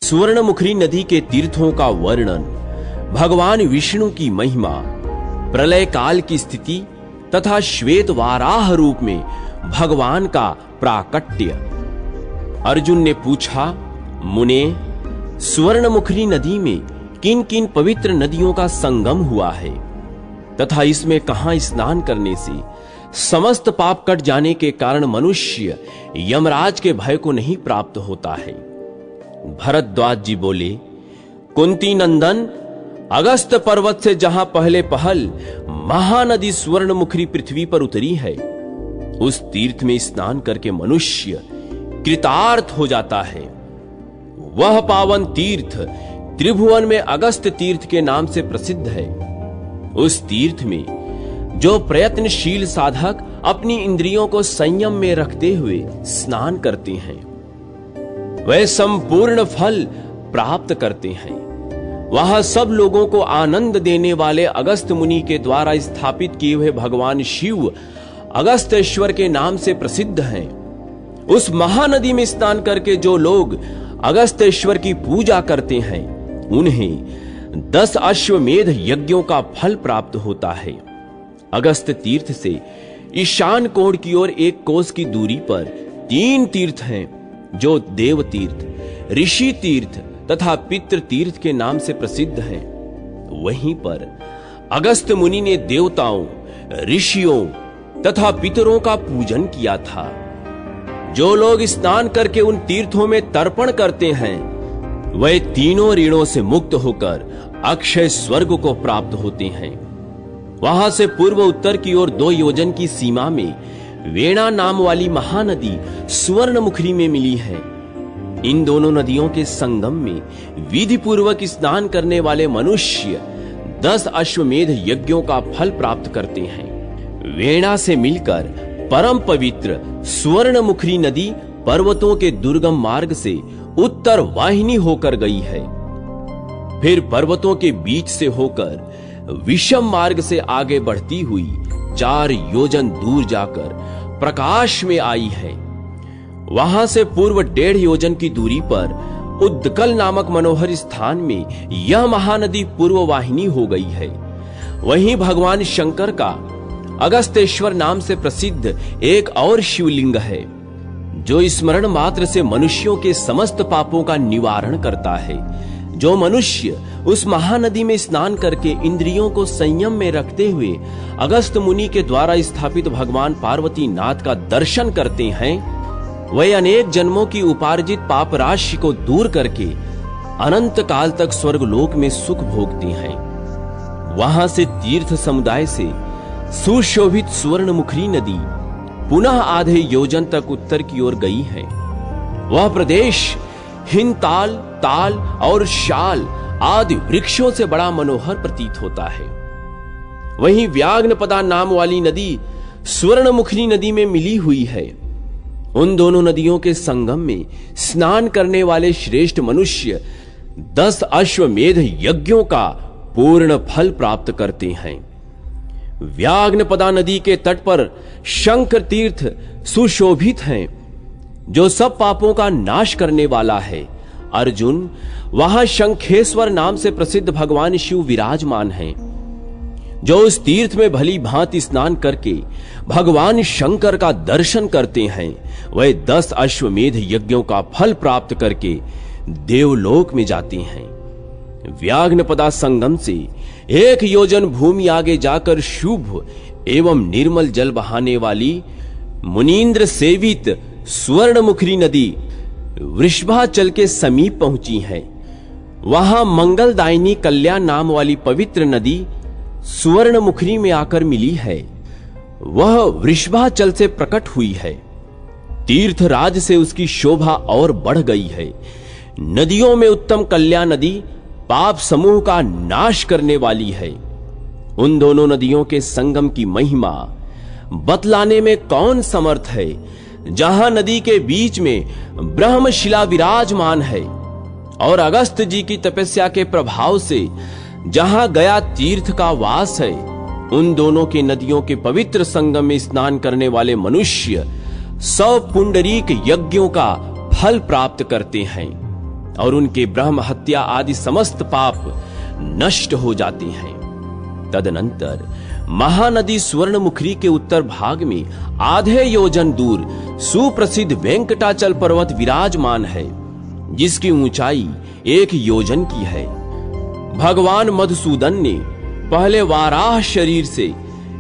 सुवर्णमुखी नदी के तीर्थों का वर्णन, भगवान विष्णु की महिमा, प्रलय काल की स्थिति तथा श्वेत वाराह रूप में भगवान का प्राकट्य। अर्जुन ने पूछा, मुने, सुवर्णमुखी नदी में किन किन पवित्र नदियों का संगम हुआ है तथा इसमें कहां स्नान करने से समस्त पाप कट जाने के कारण मनुष्य यमराज के भय को नहीं प्राप्त होता है। भरद्वाज जी बोले, कुंती नंदन, अगस्त पर्वत से जहां पहले पहल महानदी सुवर्णमुखी पृथ्वी पर उतरी है, उस तीर्थ में स्नान करके मनुष्य कृतार्थ हो जाता है। वह पावन तीर्थ त्रिभुवन में अगस्त तीर्थ के नाम से प्रसिद्ध है। उस तीर्थ में जो प्रयत्नशील साधक अपनी इंद्रियों को संयम में रखते हुए स्नान करते हैं, वह संपूर्ण फल प्राप्त करते हैं। वहां सब लोगों को आनंद देने वाले अगस्त मुनि के द्वारा स्थापित किए हुए भगवान शिव अगस्तेश्वर के नाम से प्रसिद्ध हैं। उस महानदी में स्नान करके जो लोग अगस्तेश्वर की पूजा करते हैं, उन्हें 10 अश्वमेध यज्ञों का फल प्राप्त होता है। अगस्त तीर्थ से ईशान कोण की ओर 1 कोस की दूरी पर 3 तीर्थ हैं, जो देव तीर्थ, ऋषि तीर्थ तथा पितृ तीर्थ के नाम से प्रसिद्ध हैं। वहीं पर अगस्त मुनि ने देवताओं, ऋषियों तथा पितरों का पूजन किया था। जो लोग स्नान करके उन तीर्थों में तर्पण करते हैं, वे तीनों ऋणों से मुक्त होकर अक्षय स्वर्ग को प्राप्त होते हैं। वहां से पूर्व उत्तर की ओर 2 योजन की सीमा में वेणा नाम वाली महानदी सुवर्णमुखी में मिली है। इन दोनों नदियों के संगम में विधि पूर्वक स्नान करने वाले मनुष्य 10 अश्वमेध यज्ञों का फल प्राप्त करते हैं। वेणा से मिलकर परम पवित्र सुवर्णमुखी नदी पर्वतों के दुर्गम मार्ग से उत्तर वाहिनी होकर गई है। फिर पर्वतों के बीच से होकर विषम मार्ग से आगे बढ़ती हुई 4 योजन दूर जाकर प्रकाश में आई है। वहां से पूर्व 1.5 योजन की दूरी पर उद्कल नामक मनोहर स्थान में यह महानदी पूर्व वाहिनी हो गई है। वहीं भगवान शंकर का अगस्तेश्वर नाम से प्रसिद्ध एक और शिवलिंग है, जो स्मरण मात्र से मनुष्यों के समस्त पापों का निवारण करता है। जो मनुष्य उस महानदी में स्नान करके इंद्रियों को संयम में रखते हुए अगस्त मुनि के द्वारा स्थापित भगवान पार्वती नाथ का दर्शन करते हैं, वे अनेक जन्मों की उपार्जित पाप राशि को दूर करके अनंत काल तक स्वर्गलोक में सुख भोगते हैं। वहां से तीर्थ समुदाय से सुशोभित सुवर्णमुखी नदी पुनः आधे योजन तक उत्तर की ओर गई है। वह प्रदेश हिंताल, ताल और शाल आदि वृक्षों से बड़ा मनोहर प्रतीत होता है। वहीं व्याघ्नपदा नाम वाली नदी सुवर्णमुखी नदी में मिली हुई है। उन दोनों नदियों के संगम में स्नान करने वाले श्रेष्ठ मनुष्य 10 अश्वमेध यज्ञों का पूर्ण फल प्राप्त करते हैं। व्याघ्नपदा नदी के तट पर शंकर तीर्थ सुशोभित हैं, जो सब पापों का नाश करने वाला है। अर्जुन, वहां शंखेश्वर नाम से प्रसिद्ध भगवान शिव विराजमान हैं, जो उस तीर्थ में भली भांति स्नान करके भगवान शंकर का दर्शन करते हैं। वह 10 अश्वमेध यज्ञों का फल प्राप्त करके देवलोक में जाते हैं। व्याघ्नपदा संगम से 1 योजन भूमि आगे जाकर शुभ एवं निर्मल जल बहाने वाली मुनीन्द्र सेवित सुवर्णमुखी नदी वृषभाचल के समीप पहुंची है। वहां मंगलदायिनी कल्याण नाम वाली पवित्र नदी सुवर्णमुखी में आकर मिली है। वह वृषभाचल से प्रकट हुई है। तीर्थराज से उसकी शोभा और बढ़ गई है। नदियों में उत्तम कल्याण नदी पाप समूह का नाश करने वाली है। उन दोनों नदियों के संगम की महिमा बतलाने में कौन समर्थ है। जहां नदी के बीच में ब्रह्मशिला विराजमान है और अगस्त जी की तपस्या के प्रभाव से जहां गया तीर्थ का वास है, उन दोनों के नदियों के पवित्र संगम में स्नान करने वाले मनुष्य 100 पुंडरीक यज्ञों का फल प्राप्त करते हैं। और उनके ब्रह्म हत्या आदि समस्त पाप नष्ट हो जाते हैं। तदनंतर महानदी स्वर्णमुखरी के उत्तर भाग में आधे योजन दूर सुप्रसिद्ध वेंकटाचल पर्वत विराजमान है, जिसकी ऊंचाई 1 योजन की है। भगवान मधुसूदन ने पहले वाराह शरीर से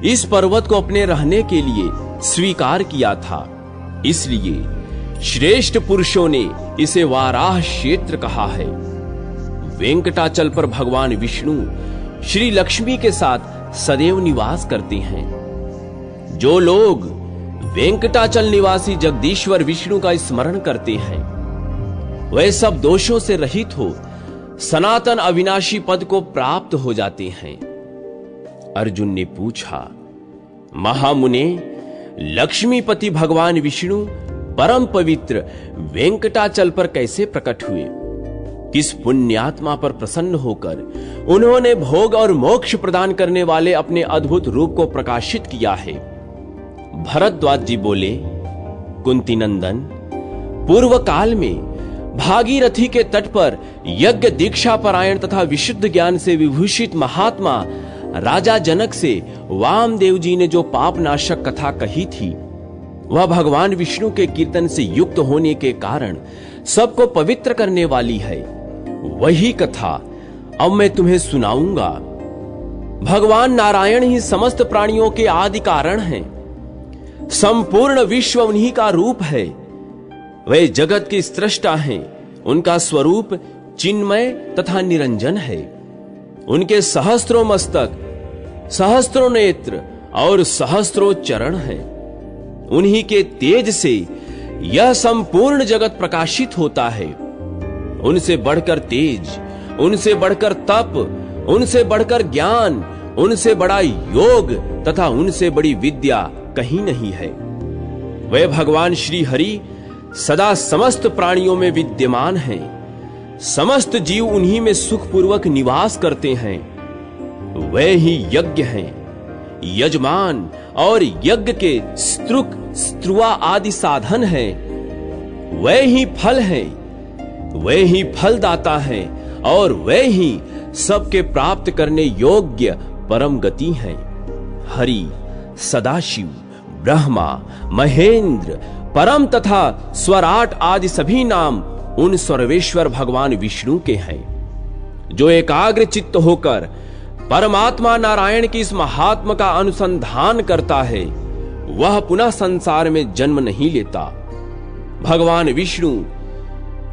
इस पर्वत को अपने रहने के लिए स्वीकार किया था, इसलिए श्रेष्ठ पुरुषों ने इसे वाराह क्षेत्र कहा है। वेंकटाचल पर भगवान विष्णु श्री लक्ष्मी के साथ सदैव निवास करते हैं। जो लोग वेंकटाचल निवासी जगदीश्वर विष्णु का स्मरण करते हैं, वे सब दोषों से रहित हो सनातन अविनाशी पद को प्राप्त हो जाते हैं। अर्जुन ने पूछा, महामुने, लक्ष्मीपति भगवान विष्णु परम पवित्र वेंकटाचल पर कैसे प्रकट हुए? किस पुण्यात्मा पर प्रसन्न होकर उन्होंने भोग और मोक्ष प्रदान करने वाले अपने अद्भुत रूप को प्रकाशित किया है? भरद्वाज जी बोले, कुंती नंदन, पूर्व काल में भागीरथी के तट पर यज्ञ दीक्षा परायण तथा विशुद्ध ज्ञान से विभूषित महात्मा राजा जनक से वामदेव जी ने जो पाप नाशक कथा कही थी, वह भगवान विष्णु के कीर्तन से युक्त होने के कारण सबको पवित्र करने वाली है। वही कथा अब मैं तुम्हें सुनाऊंगा। भगवान नारायण ही समस्त प्राणियों के आदि कारण हैं। संपूर्ण विश्व उन्हीं का रूप है। वे जगत के सृष्टा हैं। उनका स्वरूप चिन्मय तथा निरंजन है। उनके सहस्त्रों मस्तक, सहस्त्रों नेत्र और सहस्त्रों चरण हैं। उन्हीं के तेज से यह संपूर्ण जगत प्रकाशित होता है। उनसे बढ़कर तेज, उनसे बढ़कर तप, उनसे बढ़कर ज्ञान, उनसे बड़ा योग तथा उनसे बड़ी विद्या कहीं नहीं है। वे भगवान श्री हरि सदा समस्त प्राणियों में विद्यमान हैं। समस्त जीव उन्हीं में सुखपूर्वक निवास करते हैं। वे ही यज्ञ हैं, यजमान और यज्ञ के स्तृक, स्त्रुआ आदि साधन हैं। वे ही फल हैं, वे ही फलदाता हैं और वे ही सबके प्राप्त करने योग्य परम गति हैं। हरि, सदाशिव, ब्रह्मा, महेंद्र, परम तथा स्वराट आदि सभी नाम उन सर्वेश्वर भगवान विष्णु के हैं। जो एकाग्र चित्त होकर परमात्मा नारायण की इस महात्मा का अनुसंधान करता है, वह पुनः संसार में जन्म नहीं लेता। भगवान विष्णु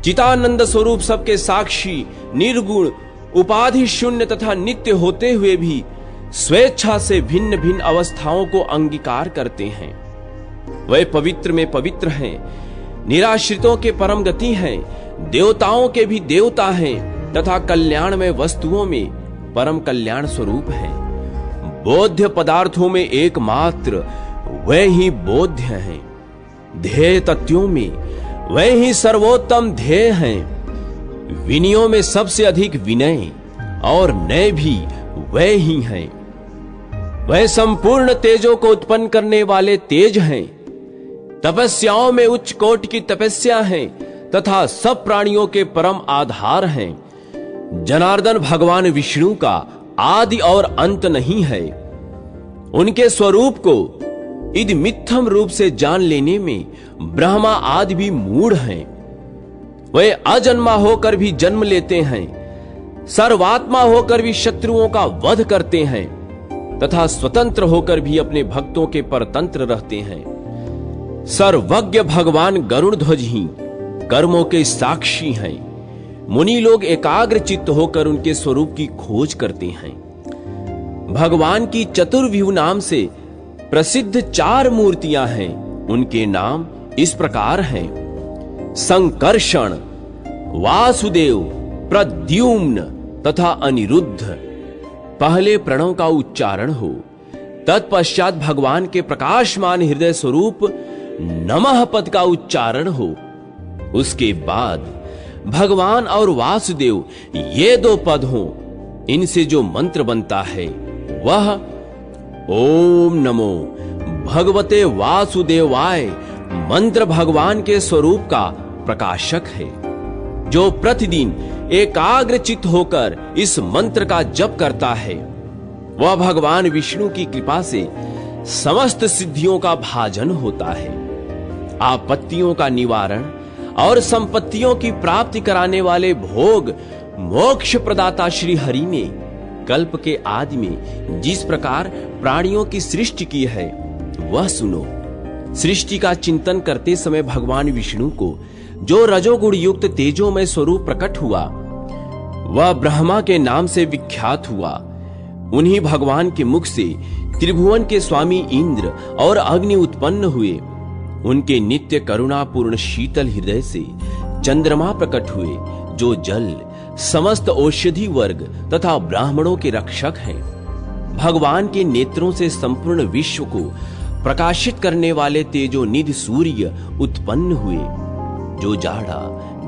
चितानंद स्वरूप सबके साक्षी, निर्गुण, उपाधि शून्य तथा नित्य होते हुए भी स्वेच्छा से भिन्न भिन्न अवस्थाओं को अंगीकार करते हैं। वे पवित्र में पवित्र हैं, निराश्रितों के परम गति हैं, देवताओं के भी देवता हैं तथा कल्याण में वस्तुओं में परम कल्याण स्वरूप हैं। बोध्य पदार्थों में एकमात्र वे ही बोध्य हैं। ध्येय तत्वों में वे ही सर्वोत्तम ध्येय हैं। विनयों में सबसे अधिक विनय और नय भी वे ही हैं। वे संपूर्ण तेजों को उत्पन्न करने वाले तेज हैं। तपस्याओं में उच्च कोटि की तपस्या है तथा सब प्राणियों के परम आधार हैं। जनार्दन भगवान विष्णु का आदि और अंत नहीं है। उनके स्वरूप को इद मिथ्यम रूप से जान लेने में ब्रह्मा आदि भी मूढ़ हैं। वे अजन्मा होकर भी जन्म लेते हैं, सर्वात्मा होकर भी शत्रुओं का वध करते हैं तथा स्वतंत्र होकर भी अपने भक्तों के परतंत्र रहते हैं। सर्वज्ञ भगवान गरुड़ ध्वज ही कर्मों के साक्षी हैं। मुनि लोग एकाग्र चित्त होकर उनके स्वरूप की खोज करते हैं। भगवान की चतुर्व्यूह नाम से प्रसिद्ध 4 मूर्तियां हैं। उनके नाम इस प्रकार हैं: संकर्षण, वासुदेव, प्रद्युम्न तथा अनिरुद्ध। पहले प्रणव का उच्चारण हो, तत्पश्चात भगवान के प्रकाशमान हृदय स्वरूप नमः पद का उच्चारण हो। उसके बाद भगवान और वासुदेव ये 2 पद हों। इनसे जो मंत्र बनता है वह ओम नमो भगवते वासुदेवाय मंत्र भगवान के स्वरूप का प्रकाशक है। जो प्रतिदिन एकाग्रचित्त होकर इस मंत्र का जप करता है, वह भगवान विष्णु की कृपा से समस्त सिद्धियों का भाजन होता है। आपत्तियों का निवारण और संपत्तियों की प्राप्ति कराने वाले भोग मोक्ष प्रदाता श्री हरि ने कल्प के आदि में जिस प्रकार प्राणियों की सृष्टि की है वह सुनो। सृष्टि का चिंतन करते समय भगवान विष्णु को जो रजोगुण युक्त तेजोमय स्वरूप प्रकट हुआ, वह ब्रह्मा के नाम से विख्यात हुआ। उन्हीं भगवान के मुख से त्रिभुवन के स्वामी इंद्र और अग्नि उत्पन्न हुए। उनके नित्य करुणापूर्ण शीतल हृदय से चंद्रमा प्रकट हुए, जो जल, समस्त औषधि वर्ग तथा ब्राह्मणों के रक्षक हैं। भगवान के नेत्रों से संपूर्ण विश्व को प्रकाशित करने वाले तेजोनिधि सूर्य उत्पन्न हुए, जो जाड़ा,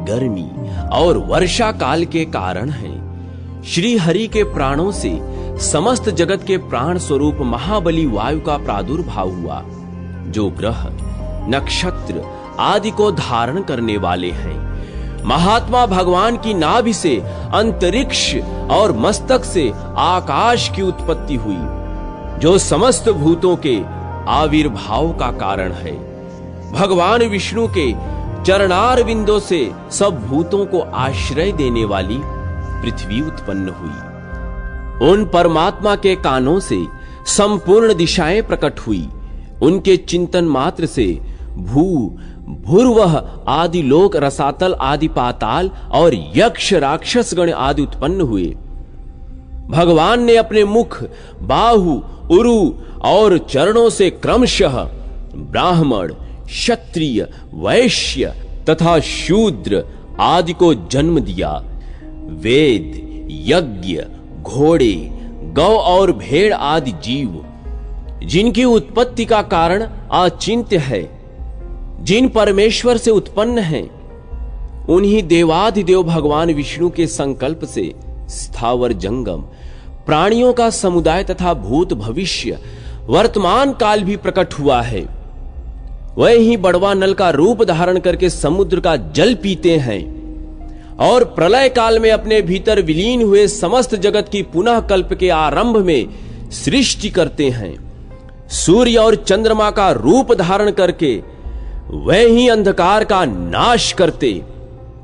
गर्मी और वर्षा काल के कारण हैं। श्री हरि के प्राणों से समस्त जगत के प्राण स्वरूप महाबली वायु का प्रादुर्भाव हुआ, जो ग्रह, नक्षत्र आदि को धारण करने वाले हैं। महात्मा भगवान की नाभि से अंतरिक्ष और मस्तक से आकाश की उत्पत्ति हुई, जो समस्त भूतों के आविर्भाव का कारण है। भगवान विष्णु के चरणार बिंदों से सब भूतों को आश्रय देने वाली पृथ्वी उत्पन्न हुई। उन परमात्मा के कानों से संपूर्ण दिशाएं प्रकट हुई। उनके चिंतन मात्र से भू, भूर्वह आदि लोक, रसातल आदि पाताल और यक्ष, राक्षस गण आदि उत्पन्न हुए। भगवान ने अपने मुख, बाहु, उरु और चरणों से क्रमशः ब्राह्मण, क्षत्रिय, वैश्य तथा शूद्र आदि को जन्म दिया। वेद, यज्ञ, घोड़े, गौ और भेड़ आदि जीव, जिनकी उत्पत्ति का कारण अचिंत्य है, जिन परमेश्वर से उत्पन्न हैं, उन्हीं देवाधिदेव भगवान विष्णु के संकल्प से स्थावर जंगम प्राणियों का समुदाय तथा भूत, भविष्य, वर्तमान काल भी प्रकट हुआ है। वह ही बड़वा नल का रूप धारण करके समुद्र का जल पीते हैं और प्रलय काल में अपने भीतर विलीन हुए समस्त जगत की पुनः कल्प के आरंभ में सृष्टि करते हैं। सूर्य और चंद्रमा का रूप धारण करके वह ही अंधकार का नाश करते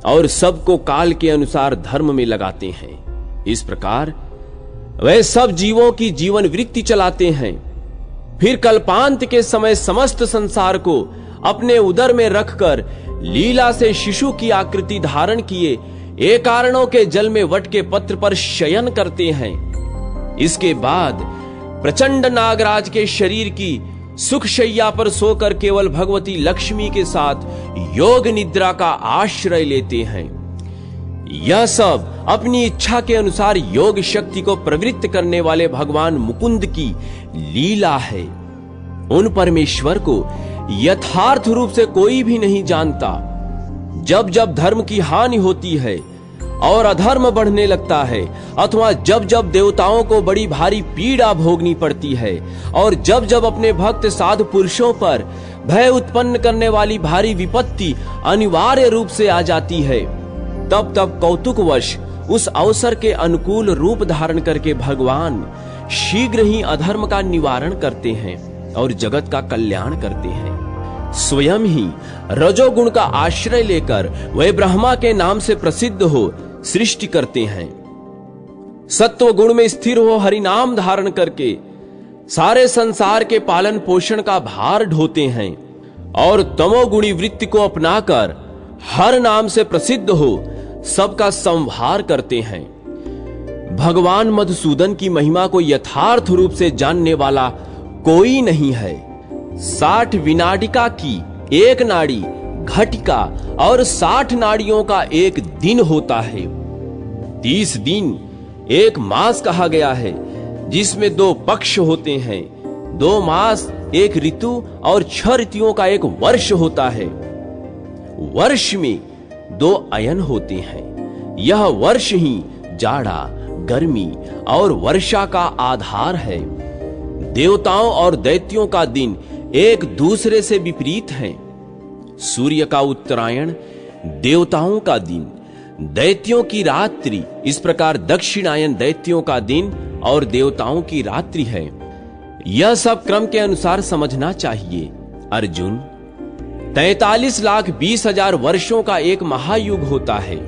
और सबको काल के अनुसार धर्म में लगाते हैं। इस प्रकार वह सब जीवों की जीवन वृत्ति चलाते हैं। फिर कल्पांत के समय समस्त संसार को अपने उदर में रखकर लीला से शिशु की आकृति धारण किए एक कारणों के जल में वट के पत्र पर शयन करते हैं। इसके बाद प्रचंड नागराज के शरीर की सुख शैया पर सोकर केवल भगवती लक्ष्मी के साथ योग निद्रा का आश्रय लेते हैं। यह सब अपनी इच्छा के अनुसार योग शक्ति को प्रवृत्त करने वाले भगवान मुकुंद की लीला है। उन परमेश्वर को यथार्थ रूप से कोई भी नहीं जानता। जब जब धर्म की हानि होती है और अधर्म बढ़ने लगता है, अथवा जब जब देवताओं को बड़ी भारी पीड़ा भोगनी पड़ती है और जब जब अपने भक्त साधु पुरुषों पर भय उत्पन्न करने वाली भारी विपत्ति अनिवार्य रूप से आ जाती है, तब तब कौतुकवश उस अवसर के अनुकूल रूप धारण करके भगवान शीघ्र ही अधर्म का निवारण करते हैं और जगत का कल्याण करते हैं। स्वयं ही रजोगुण का आश्रय लेकर वह ब्रह्मा के नाम से प्रसिद्ध हो सृष्टि करते हैं। सत्व गुण में स्थिर हो हरिनाम धारण करके सारे संसार के पालन पोषण का भार ढोते हैं और तमोगुणी वृत्ति को अपनाकर हर नाम से प्रसिद्ध हो सबका संहार करते हैं। भगवान मधुसूदन की महिमा को यथार्थ रूप से जानने वाला कोई नहीं है। 60 विनाडिका की एक नाड़ी घटिका और 60 नाड़ियों का एक दिन होता है। 30 दिन एक मास कहा गया है, जिसमें 2 पक्ष होते हैं। 2 मास एक ऋतु और 6 ऋतुओं का एक वर्ष होता है। वर्ष में 2 अयन होते हैं। यह वर्ष ही जाड़ा, गर्मी और वर्षा का आधार है। देवताओं और दैत्यों का दिन एक दूसरे से विपरीत है। सूर्य का उत्तरायण देवताओं का दिन, दैत्यों की रात्रि, इस प्रकार दक्षिणायन दैत्यों का दिन और देवताओं की रात्रि है। यह सब क्रम के अनुसार समझना चाहिए। अर्जुन, 43,20,000 वर्षों का एक महायुग होता है,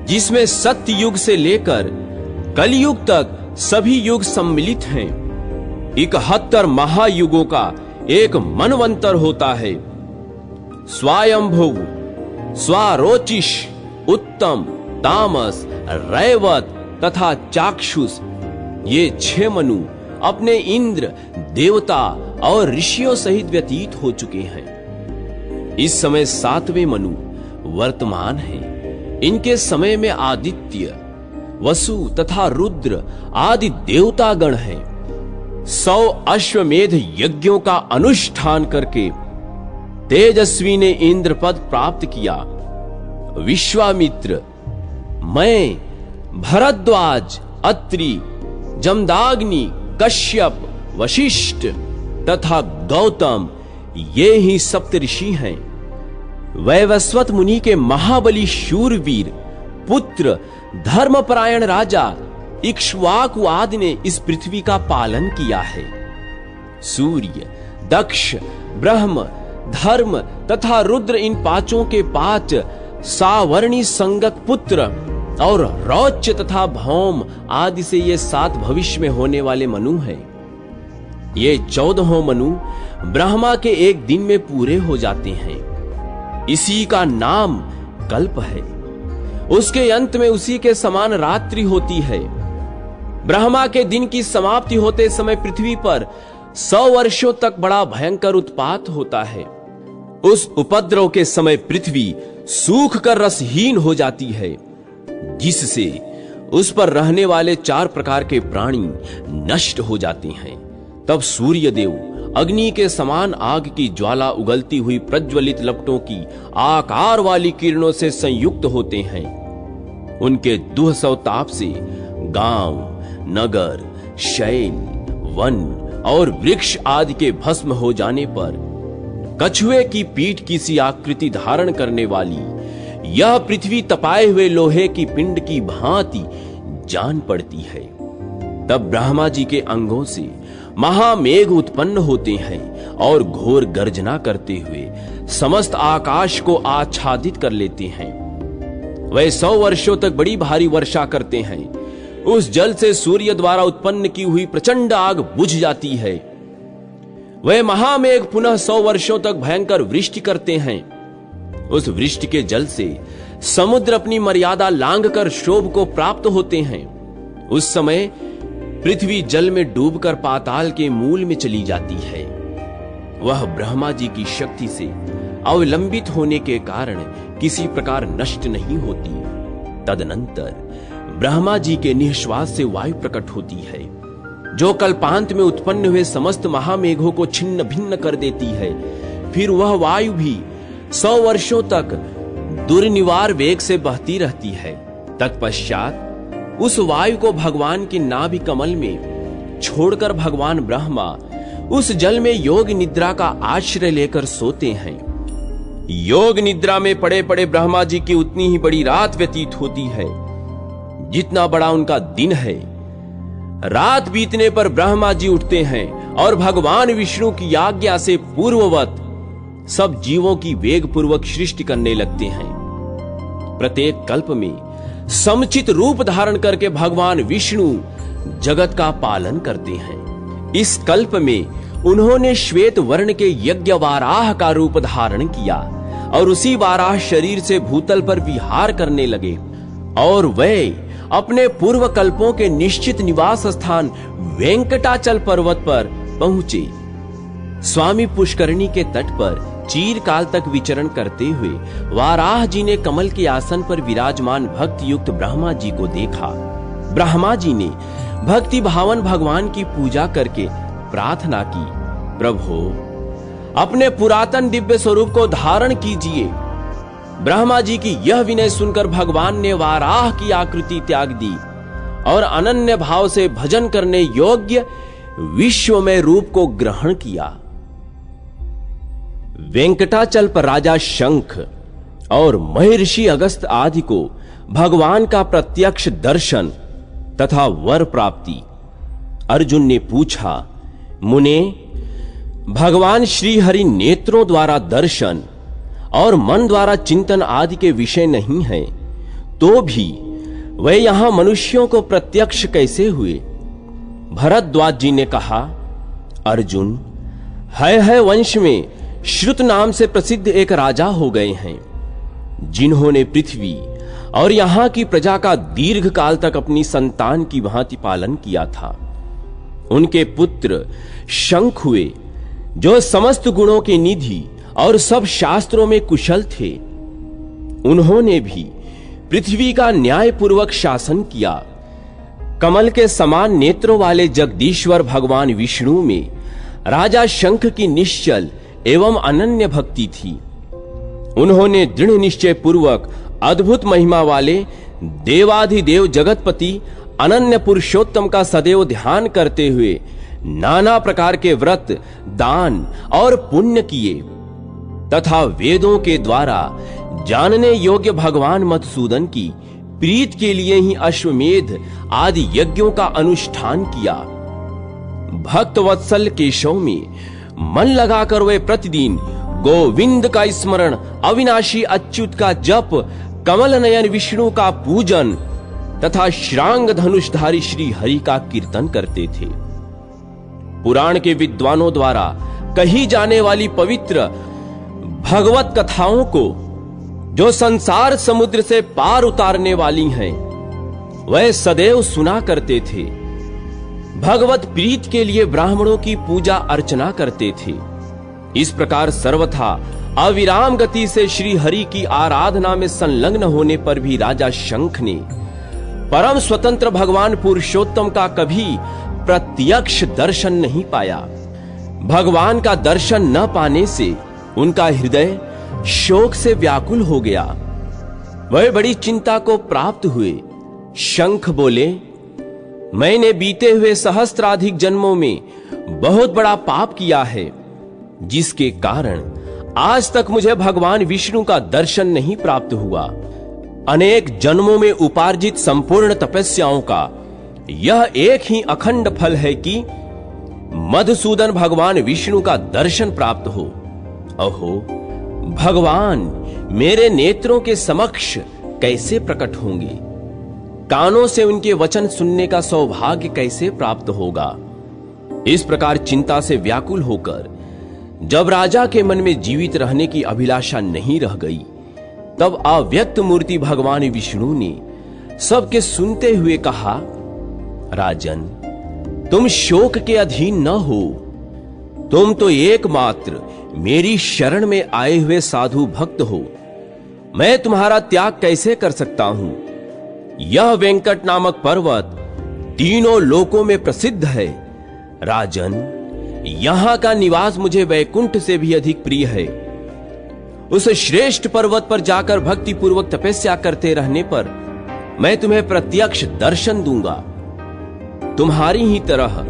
जिसमें सत्य युग से लेकर कलयुग तक सभी युग सम्मिलित हैं। 71 महायुगों का एक मनवंतर होता है। स्वायंभुव, स्वारोचिष, उत्तम, तामस, रैवत तथा चाक्षुष, ये 6 मनु अपने इंद्र, देवता और ऋषियों सहित व्यतीत हो चुके हैं। इस समय 7वें मनु वर्तमान हैं। इनके समय में आदित्य, वसु तथा रुद्र आदि देवतागण हैं। 100 अश्वमेध यज्ञों का अनुष्ठान करके तेजस्वी ने इंद्र पद प्राप्त किया। विश्वामित्र, मैं, भरद्वाज, अत्रि, जमदाग्नि, कश्यप, वशिष्ठ तथा गौतम, ये ही सप्तऋषि हैं। वैवस्वत मुनि के महाबली शूरवीर पुत्र धर्मपरायण राजा इक्ष्वाकु आदि ने इस पृथ्वी का पालन किया है। सूर्य, दक्ष, ब्रह्म, धर्म तथा रुद्र, इन पांचों के 5 सावर्णी संगक पुत्र और रौच्य तथा भौम आदि से ये 7 भविष्य में होने वाले मनु हैं। ये 14 मनु ब्रह्मा के एक दिन में पूरे हो जाते हैं। इसी का नाम कल्प है। उसके अंत में उसी के समान रात्रि होती है। ब्रह्मा के दिन की समाप्ति होते समय पृथ्वी पर 100 वर्षों तक बड़ा भयंकर उत्पात होता है। उस उपद्रव के समय पृथ्वी सूख कर रसहीन हो जाती है, जिससे उस पर रहने वाले 4 प्रकार के प्राणी नष्ट हो जाते हैं। तब सूर्यदेव अग्नि के समान आग की ज्वाला उगलती हुई प्रज्वलित लपटों की आकार वाली किरणों से संयुक्त होते हैं। उनके दुहसव ताप से गांव, नगर, शैल, वन और वृक्ष आदि के भस्म हो जाने पर कछुए की पीठ की सी आकृति धारण करने वाली यह पृथ्वी तपाए हुए लोहे की पिंड की भांति जान पड़ती है। तब ब्रह्मा जी के अंगों से महामेघ उत्पन्न होते हैं और घोर गर्जना करते हुए समस्त आकाश को आच्छादित कर लेते हैं। वह 100 वर्षों तक बड़ी भारी वर्षा करते हैं। उस जल से सूर्य द्वारा उत्पन्न की हुई प्रचंड आग बुझ जाती है। वह महामेघ पुनः 100 वर्षों तक भयंकर वृष्टि करते हैं। उस वृष्टि के जल से समुद्र अपनी मर्यादा लांघकर क्षोभ को प्राप्त होते हैं। उस समय पृथ्वी जल में डूबकर पाताल के मूल में चली जाती है। वह ब्रह्मा जी की शक्ति से अवलंबित होने के कारण किसी प्रकार नष्ट नहीं होती। तदनंतर ब्रह्मा जी के निःश्वास से वायु प्रकट होती है, जो कल्पांत में उत्पन्न हुए समस्त महामेघों को छिन्न भिन्न कर देती है। फिर वह वायु भी 100 वर्षों तक दुर्निवार वेग से बहती रहती है। तत्पश्चात उस वायु को भगवान की नाभि कमल में छोड़कर भगवान ब्रह्मा उस जल में योग निद्रा का आश्रय लेकर सोते हैं। योग निद्रा में पड़े पड़े ब्रह्मा जी की उतनी ही बड़ी रात व्यतीत होती है जितना बड़ा उनका दिन है। रात बीतने पर ब्रह्मा जी उठते हैं और भगवान विष्णु की आज्ञा से पूर्ववत सब जीवों की वेग पूर्वक सृष्टि करने लगते हैं। प्रत्येक कल्प में समुचित रूप धारण करके भगवान विष्णु जगत का पालन करते हैं। इस कल्प में उन्होंने श्वेत वर्ण के यज्ञ वाराह का रूप धारण किया और उसी वाराह शरीर से भूतल पर विहार करने लगे और वे अपने पूर्व कल्पों के निश्चित निवास स्थान वेंकटाचल पर्वत पर पहुंचे। स्वामी पुष्करणी के तट पर चीरकाल तक विचरण करते हुए वाराह जी ने कमल के आसन पर विराजमान भक्ति युक्त ब्रह्मा जी को देखा। ब्रह्मा जी ने भक्ति भावन भगवान की पूजा करके प्रार्थना की, प्रभु अपने पुरातन दिव्य स्वरूप को धारण कीजिए। ब्रह्मा जी की यह विनय सुनकर भगवान ने वाराह की आकृति त्याग दी और अनन्य भाव से भजन करने योग्य विश्वमय रूप को ग्रहण किया। वेंकटाचल पर राजा शंख और महर्षि अगस्त आदि को भगवान का प्रत्यक्ष दर्शन तथा वर प्राप्ति। अर्जुन ने पूछा, मुने, भगवान श्री हरि नेत्रों द्वारा दर्शन और मन द्वारा चिंतन आदि के विषय नहीं हैं, तो भी वे यहां मनुष्यों को प्रत्यक्ष कैसे हुए? भरद्वाज जी ने कहा, अर्जुन, है वंश में श्रुत नाम से प्रसिद्ध एक राजा हो गए हैं, जिन्होंने पृथ्वी और यहां की प्रजा का दीर्घ काल तक अपनी संतान की भांति पालन किया था। उनके पुत्र शंख हुए, जो समस्त गुणों के निधि और सब शास्त्रों में कुशल थे। उन्होंने भी पृथ्वी का न्यायपूर्वक शासन किया। कमल के समान नेत्रों वाले जगदीश्वर भगवान विष्णु में राजा शंख की निश्चल एवं अनन्य भक्ति थी। उन्होंने दृढ़ निश्चय पूर्वक अद्भुत महिमा वाले देवाधिदेव जगतपति अनन्य पुरुषोत्तम का सदैव ध्यान करते हुए नाना प्रकार के व्रत, दान और पुण्य किए तथा वेदों के द्वारा जानने योग्य भगवान मधुसूदन की प्रीत के लिए ही अश्वमेध आदि यज्ञों का अनुष्ठान किया। भक्त वत्सल केशव में मन लगाकर वे प्रतिदिन गोविंद का स्मरण, अविनाशी अच्युत का जप, कमल नयन विष्णु का पूजन तथा श्रांग धनुषधारी श्री हरि का कीर्तन करते थे। पुराण के विद्वानों द्वारा कही जाने वाली पवित्र भगवत कथाओं को, जो संसार समुद्र से पार उतारने वाली हैं, वह सदैव सुना करते थे। भगवत प्रीत के लिए ब्राह्मणों की पूजा अर्चना करते थे। इस प्रकार सर्वथा अविराम गति से श्री हरि की आराधना में संलग्न होने पर भी राजा शंख ने परम स्वतंत्र भगवान पुरुषोत्तम का कभी प्रत्यक्ष दर्शन नहीं पाया। भगवान का दर्शन न पाने से उनका हृदय शोक से व्याकुल हो गया। वह बड़ी चिंता को प्राप्त हुए। शंख बोले, मैंने बीते हुए सहस्त्राधिक जन्मों में बहुत बड़ा पाप किया है, जिसके कारण आज तक मुझे भगवान विष्णु का दर्शन नहीं प्राप्त हुआ। अनेक जन्मों में उपार्जित संपूर्ण तपस्याओं का यह एक ही अखंड फल है कि मधुसूदन भगवान विष्णु का दर्शन प्राप्त हो। अहो, भगवान मेरे नेत्रों के समक्ष कैसे प्रकट होंगे? कानों से उनके वचन सुनने का सौभाग्य कैसे प्राप्त होगा? इस प्रकार चिंता से व्याकुल होकर जब राजा के मन में जीवित रहने की अभिलाषा नहीं रह गई, तब अव्यक्त मूर्ति भगवान विष्णु ने सबके सुनते हुए कहा, राजन, तुम शोक के अधीन न हो। तुम तो एकमात्र मेरी शरण में आए हुए साधु भक्त हो। मैं तुम्हारा त्याग कैसे कर सकता हूं? यह वेंकट नामक पर्वत तीनों लोकों में प्रसिद्ध है। राजन, यहां का निवास मुझे वैकुंठ से भी अधिक प्रिय है। उस श्रेष्ठ पर्वत पर जाकर भक्ति पूर्वक तपस्या करते रहने पर मैं तुम्हें प्रत्यक्ष दर्शन दूंगा। तुम्हारी ही तरह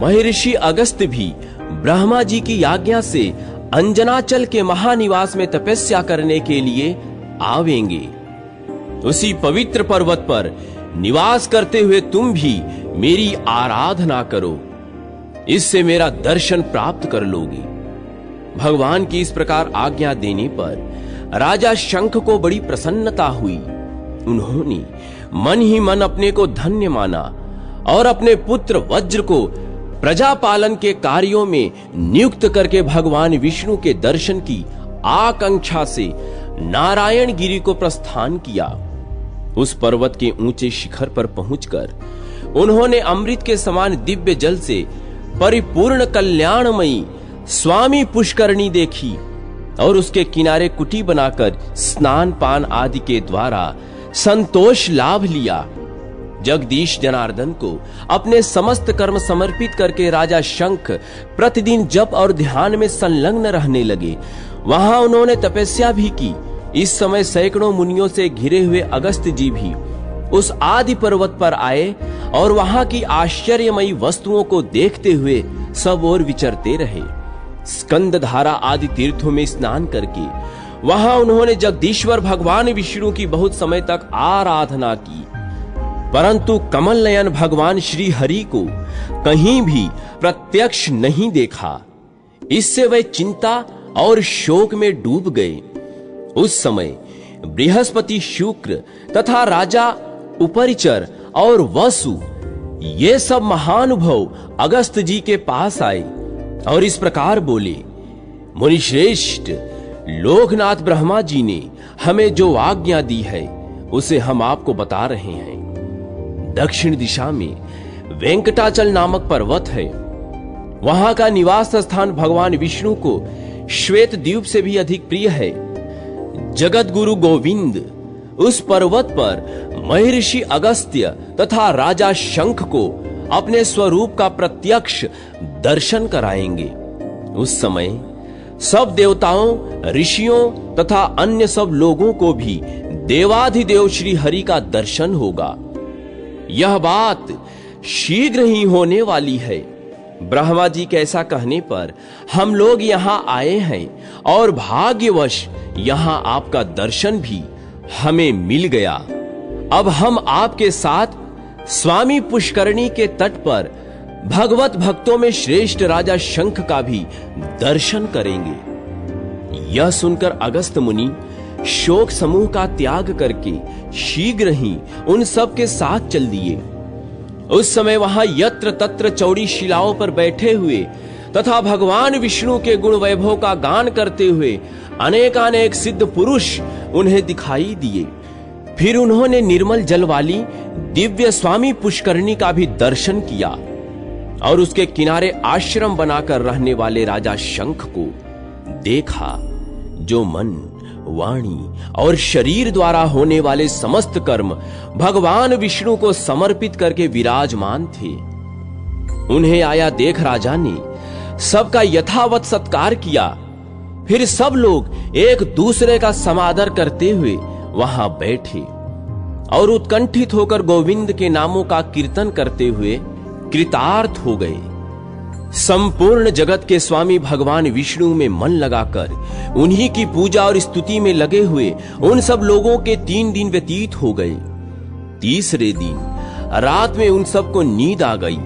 महर्षि अगस्त्य भी ब्रह्मा जी की आज्ञा से अंजनाचल के महानिवास में तपस्या करने के लिए आवेंगे। उसी पवित्र पर्वत पर निवास करते हुए तुम भी मेरी आराधना करो, इससे मेरा दर्शन प्राप्त कर लोगे। भगवान की इस प्रकार आज्ञा देने पर राजा शंख को बड़ी प्रसन्नता हुई। उन्होंने मन ही मन अपने को धन्य माना और अपने पुत्र वज्र को प्रजा पालन के कार्यों में नियुक्त करके भगवान विष्णु के दर्शन की आकांक्षा से नारायण गिरी को प्रस्थान किया। उस पर्वत के ऊंचे शिखर पर पहुंचकर उन्होंने अमृत के समान दिव्य जल से परिपूर्ण कल्याणमयी स्वामी पुष्करणी देखी और उसके किनारे कुटी बनाकर स्नान पान आदि के द्वारा संतोष लाभ लिया। जगदीश जनार्दन को अपने समस्त कर्म समर्पित करके राजा शंख प्रतिदिन जप और ध्यान में संलग्न रहने लगे। वहां उन्होंने तपस्या भी की। इस समय सैकड़ों मुनियों से घिरे हुए अगस्त्य जी भी उस आदि पर्वत पर आए और वहां की आश्चर्यमयी वस्तुओं को देखते हुए सब ओर विचरते रहे। स्कंद धारा आदि तीर्थों में स्नान करके वहां उन्होंने जगदीश्वर भगवान विष्णु की बहुत समय तक आराधना की, परंतु कमल नयन भगवान श्री हरि को कहीं भी प्रत्यक्ष नहीं देखा। इससे वे चिंता और शोक में डूब गए। उस समय बृहस्पति, शुक्र तथा राजा उपरिचर और वसु ये सब महानुभाव अगस्त जी के पास आए और इस प्रकार बोले, मुनिश्रेष्ठ, लोकनाथ ब्रह्मा जी ने हमें जो आज्ञा दी है उसे हम आपको बता रहे हैं। दक्षिण दिशा में वेंकटाचल नामक पर्वत है। वहां का निवास स्थान भगवान विष्णु को श्वेत द्वीप से भी अधिक प्रिय है। जगत गुरु गोविंद उस पर्वत पर महर्षि अगस्त्य तथा राजा शंख को अपने स्वरूप का प्रत्यक्ष दर्शन कराएंगे। उस समय सब देवताओं, ऋषियों तथा अन्य सब लोगों को भी देवाधिदेव श्री हरि का दर्शन होगा। यह बात शीघ्र ही होने वाली है। ब्रह्मा जी के ऐसा कहने पर हम लोग यहाँ आए हैं और भाग्यवश यहाँ आपका दर्शन भी हमें मिल गया। अब हम आपके साथ स्वामी पुष्करणी के तट पर भगवत भक्तों में श्रेष्ठ राजा शंख का भी दर्शन करेंगे। यह सुनकर अगस्त मुनि शोक समूह का त्याग करके शीघ्र ही उन सब के साथ चल दिए। उस समय वहां यत्र तत्र चौड़ी शिलाओं पर बैठे हुए तथा भगवान विष्णु के गुण वैभव का गान करते हुए अनेकानेक सिद्ध पुरुष उन्हें दिखाई दिए। फिर उन्होंने निर्मल जल वाली दिव्य स्वामी पुष्करणी का भी दर्शन किया और उसके किनारे आश्रम बनाकर रहने वाले राजा शंख को देखा, जो मन, वाणी और शरीर द्वारा होने वाले समस्त कर्म भगवान विष्णु को समर्पित करके विराजमान थे। उन्हें आया देख राजा ने सबका यथावत सत्कार किया। फिर सब लोग एक दूसरे का समादर करते हुए वहां बैठे और उत्कंठित होकर गोविंद के नामों का कीर्तन करते हुए कृतार्थ हो गए। संपूर्ण जगत के स्वामी भगवान विष्णु में मन लगाकर उन्हीं की पूजा और स्तुति में लगे हुए उन सब लोगों के 3 दिन व्यतीत हो गए। तीसरे दिन रात में उन सबको नींद आ गई।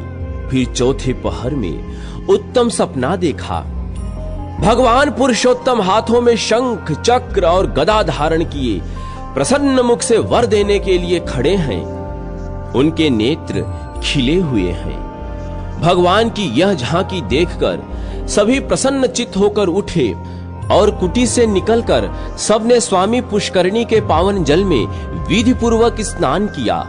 फिर चौथे पहर में उत्तम सपना देखा। भगवान पुरुषोत्तम हाथों में शंख, चक्र और गदा धारण किए प्रसन्न मुख से वर देने के लिए खड़े हैं। उनके नेत्र खिले हुए हैं। भगवान की यह झांकी देखकर सभी प्रसन्न चित्त होकर उठे और कुटी से निकलकर सबने स्वामी पुष्करणी के पावन जल में विधि पूर्वक स्नान किया।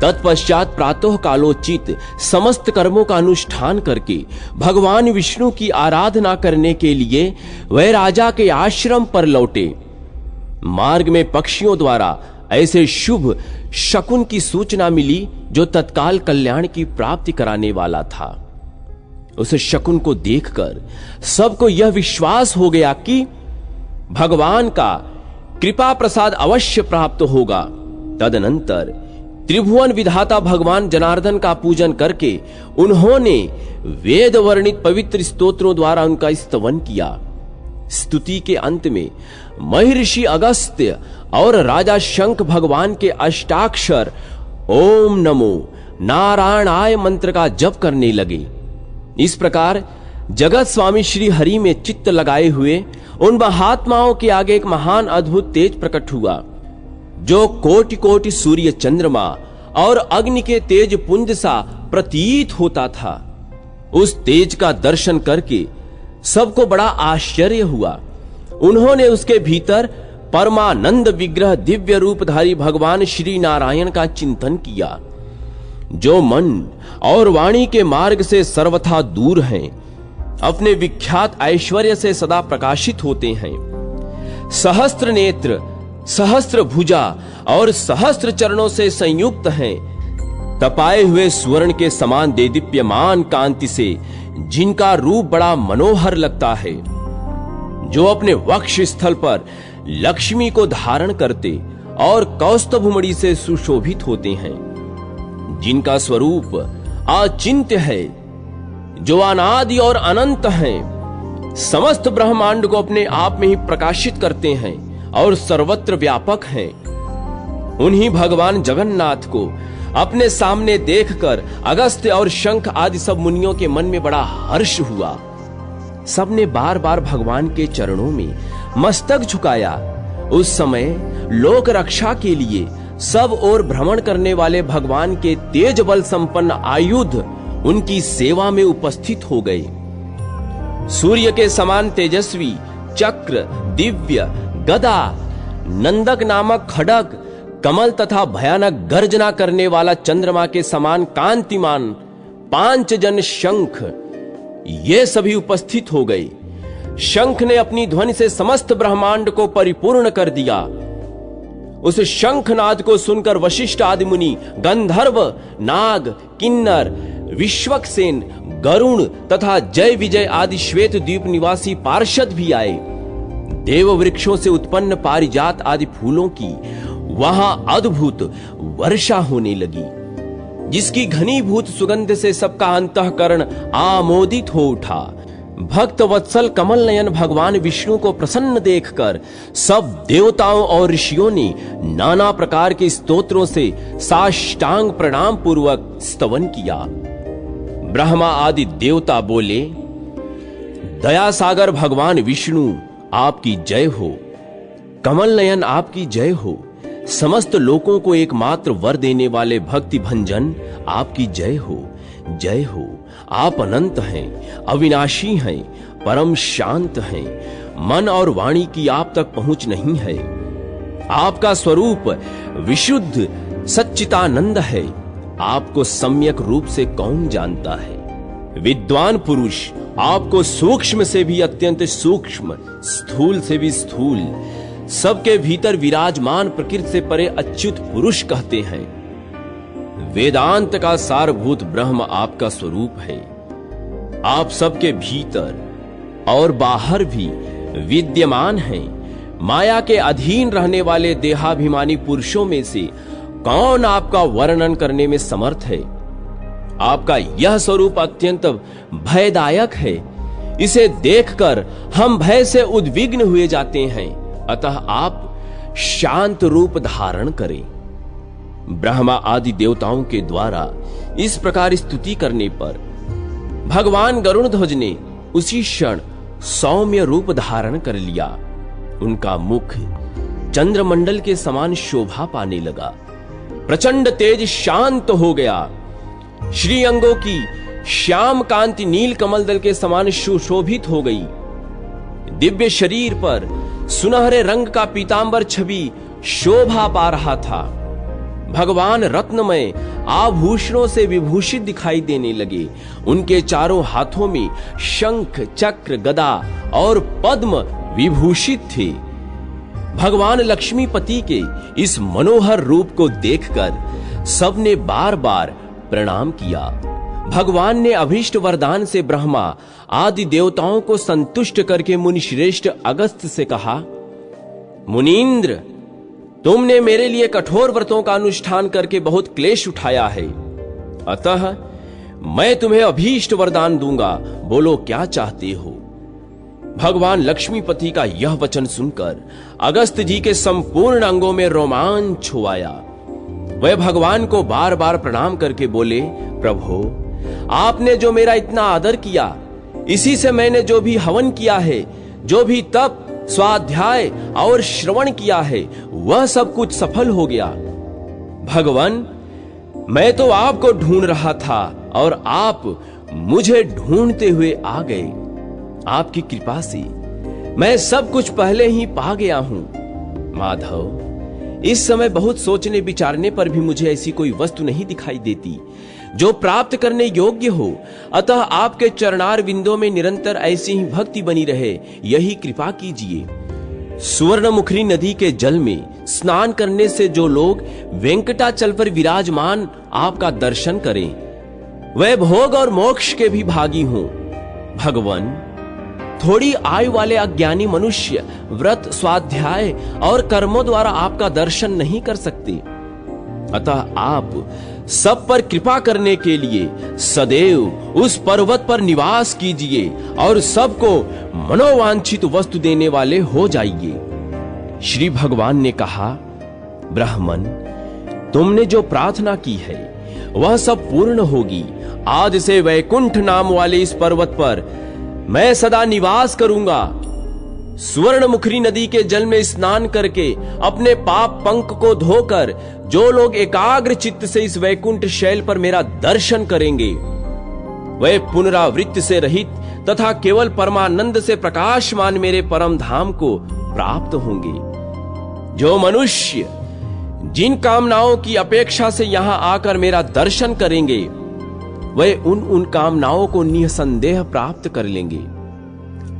तत्पश्चात प्रातः कालोचित समस्त कर्मों का अनुष्ठान करके भगवान विष्णु की आराधना करने के लिए वह राजा के आश्रम पर लौटे। मार्ग में पक्षियों द्वारा ऐसे शुभ शकुन की सूचना मिली जो तत्काल कल्याण की प्राप्ति कराने वाला था। उस शकुन को देखकर सबको यह विश्वास हो गया कि भगवान का कृपा प्रसाद अवश्य प्राप्त होगा। तदनंतर त्रिभुवन विधाता भगवान जनार्दन का पूजन करके उन्होंने वेद वर्णित पवित्र स्तोत्रों द्वारा उनका स्तवन किया। स्तुति के अंत में महर्षि अगस्त्य और राजा शंख भगवान के अष्टाक्षर ओम नमो नारायणाय मंत्र का जप करने लगे। इस प्रकार जगत स्वामी श्री हरि में चित्त लगाए हुए उन महात्माओं के आगे एक महान अद्भुत तेज प्रकट हुआ, जो कोटि कोटि सूर्य चंद्रमा और अग्नि के तेज पुंज सा प्रतीत होता था। उस तेज का दर्शन करके सबको बड़ा आश्चर्य हुआ। उन्होंने उसके भीतर परमानंद विग्रह दिव्य रूपधारी भगवान श्री नारायण का चिंतन किया, जो मन और वाणी के मार्ग से सर्वथा दूर हैं, अपने विख्यात ऐश्वर्य से सदा प्रकाशित होते हैं। सहस्त्र नेत्र, सहस्त्र भुजा और सहस्त्र चरणों से संयुक्त हैं। तपाए हुए स्वर्ण के समान देदीप्यमान कांति से जिनका रूप बड़ा मनोहर लगता है, जो अपने वक्ष स्थल पर लक्ष्मी को धारण करते और कौस्तुभमणि से सुशोभित होते हैं, जिनका स्वरूप अचिंत्य है, जो अनादि और अनंत हैं, समस्त ब्रह्मांड को अपने आप में ही प्रकाशित करते हैं और सर्वत्र व्यापक हैं। उन्हीं भगवान जगन्नाथ को अपने सामने देखकर अगस्त्य और शंख आदि सब मुनियों के मन में बड़ा हर्ष हुआ। सबने बार बार भगवान के चरणों में मस्तक झुकाया। उस समय लोक रक्षा के लिए सब ओर भ्रमण करने वाले भगवान के तेज बल संपन्न आयुध उनकी सेवा में उपस्थित हो गए। सूर्य के समान तेजस्वी चक्र, दिव्य गदा, नंदक नामक खड्ग, कमल तथा भयानक गर्जना करने वाला चंद्रमा के समान कांतिमान 5 जन शंख, ये सभी उपस्थित हो गए। शंख ने अपनी ध्वनि से समस्त ब्रह्मांड को परिपूर्ण कर दिया। उस शंखनाद को सुनकर वशिष्ठ आदि मुनि, गंधर्व, नाग, किन्नर, विश्वक्सेन, गरुण तथा जय विजय आदि श्वेत द्वीप निवासी पार्षद भी आए। देव वृक्षों से उत्पन्न पारिजात आदि फूलों की वहां अद्भुत वर्षा होने लगी, जिसकी घनीभूत सुगंध से सबका अंतःकरण आमोदित हो उठा। भक्त वत्सल कमल नयन भगवान विष्णु को प्रसन्न देखकर सब देवताओं और ऋषियों ने नाना प्रकार के स्तोत्रों से साष्टांग प्रणाम पूर्वक स्तवन किया। ब्रह्मा आदि देवता बोले, दया सागर भगवान विष्णु आपकी जय हो, कमल नयन आपकी जय हो, समस्त लोकों को एकमात्र वर देने वाले भक्ति भंजन आपकी जय हो, जय हो। आप अनंत हैं, अविनाशी हैं, परम शांत हैं, मन और वाणी की आप तक पहुंच नहीं है। आपका स्वरूप विशुद्ध सच्चिदानंद है। आपको सम्यक रूप से कौन जानता है। विद्वान पुरुष आपको सूक्ष्म से भी अत्यंत सूक्ष्म, स्थूल से भी स्थूल, सबके भीतर विराजमान प्रकृति से परे अच्युत पुरुष कहते हैं। वेदांत का सारभूत ब्रह्म आपका स्वरूप है। आप सबके भीतर और बाहर भी विद्यमान हैं। माया के अधीन रहने वाले देहाभिमानी पुरुषों में से कौन आपका वर्णन करने में समर्थ है। आपका यह स्वरूप अत्यंत भयदायक है। इसे देखकर हम भय से उद्विग्न हुए जाते हैं। अतः आप शांत रूप धारण करें। ब्रह्मा आदि देवताओं के द्वारा इस प्रकार स्तुति करने पर भगवान गरुण ध्वज ने उसी क्षण सौम्य रूप धारण कर लिया। उनका मुख चंद्रमंडल के समान शोभा पाने लगा। प्रचंड तेज शांत हो गया। श्री अंगों की श्याम कांति नील कमल दल के समान सुशोभित हो गई। दिव्य शरीर पर सुनहरे रंग का पीतांबर छवि शोभा पा रहा था। भगवान रत्नमय आभूषणों से विभूषित दिखाई देने लगे। उनके चारों हाथों में शंख, चक्र, गदा और पद्म विभूषित थे। भगवान लक्ष्मीपति के इस मनोहर रूप को देखकर सबने बार बार प्रणाम किया। भगवान ने अभीष्ट वरदान से ब्रह्मा आदि देवताओं को संतुष्ट करके मुनि श्रेष्ठ अगस्त्य से कहा, मुनीन्द्र, तुमने मेरे लिए कठोर व्रतों का अनुष्ठान करके बहुत क्लेश उठाया है। अतः मैं तुम्हें अभीष्ट वरदान दूंगा। बोलो क्या चाहते हो। भगवान लक्ष्मीपति का यह वचन सुनकर अगस्त्य जी के संपूर्ण अंगों में रोमांच हो आया। वह भगवान को बार बार प्रणाम करके बोले, प्रभु, आपने जो मेरा इतना आदर किया, इसी से मैंने जो भी हवन किया है, जो भी तप, स्वाध्याय और श्रवण किया है, वह सब कुछ सफल हो गया। भगवान, मैं तो आपको ढूंढ रहा था और आप मुझे ढूंढते हुए आ गए। आपकी कृपा से मैं सब कुछ पहले ही पा गया हूं। माधव, इस समय बहुत सोचने विचारने पर भी मुझे ऐसी कोई वस्तु नहीं दिखाई देती जो प्राप्त करने योग्य हो। अतः आपके चरणार विंदों में निरंतर ऐसी ही भक्ति बनी रहे, यही कृपा कीजिए। सुवर्णमुखी नदी के जल में स्नान करने से जो लोग वेंकटाचल पर विराजमान आपका दर्शन करें, वह भोग और मोक्ष के भी भागी हों। भगवान, थोड़ी आयु वाले अज्ञानी मनुष्य व्रत, स्वाध्याय और कर्मों द्वारा आपका दर्शन नहीं कर सकते। अतः आप सब पर कृपा करने के लिए सदैव उस पर्वत पर निवास कीजिए और सबको मनोवांछित वस्तु देने वाले हो जाइए। श्री भगवान ने कहा, ब्राह्मण, तुमने जो प्रार्थना की है वह सब पूर्ण होगी। आज से वैकुंठ नाम वाले इस पर्वत पर मैं सदा निवास करूंगा। सुवर्णमुखी नदी के जल में स्नान करके अपने पाप पंक को धोकर जो लोग एकाग्र चित्त से इस वैकुंठ शैल पर मेरा दर्शन करेंगे वे पुनरावृत्ति से रहित तथा केवल परमानंद से प्रकाशमान मेरे परम धाम को प्राप्त होंगे। जो मनुष्य जिन कामनाओं की अपेक्षा से यहां आकर मेरा दर्शन करेंगे वे उन कामनाओं को निसंदेह प्राप्त कर लेंगे।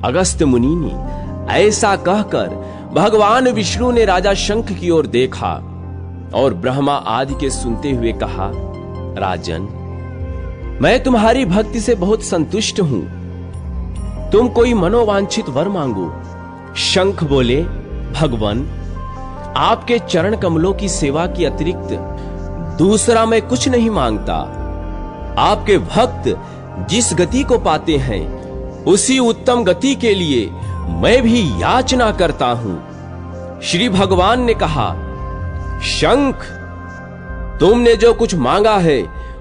अगस्त्य मुनि ने ऐसा कहकर भगवान विष्णु ने राजा शंख की ओर देखा और ब्रह्मा आदि के सुनते हुए कहा, राजन, मैं तुम्हारी भक्ति से बहुत संतुष्ट हूं। तुम कोई मनोवांछित वर मांगो। शंख बोले, भगवान, आपके चरण कमलों की सेवा के अतिरिक्त दूसरा मैं कुछ नहीं मांगता। आपके भक्त जिस गति को पाते हैं उसी उत्तम गति के लिए मैं भी याचना करता हूं। श्री भगवान ने कहा, शंख, तुमने जो कुछ मांगा है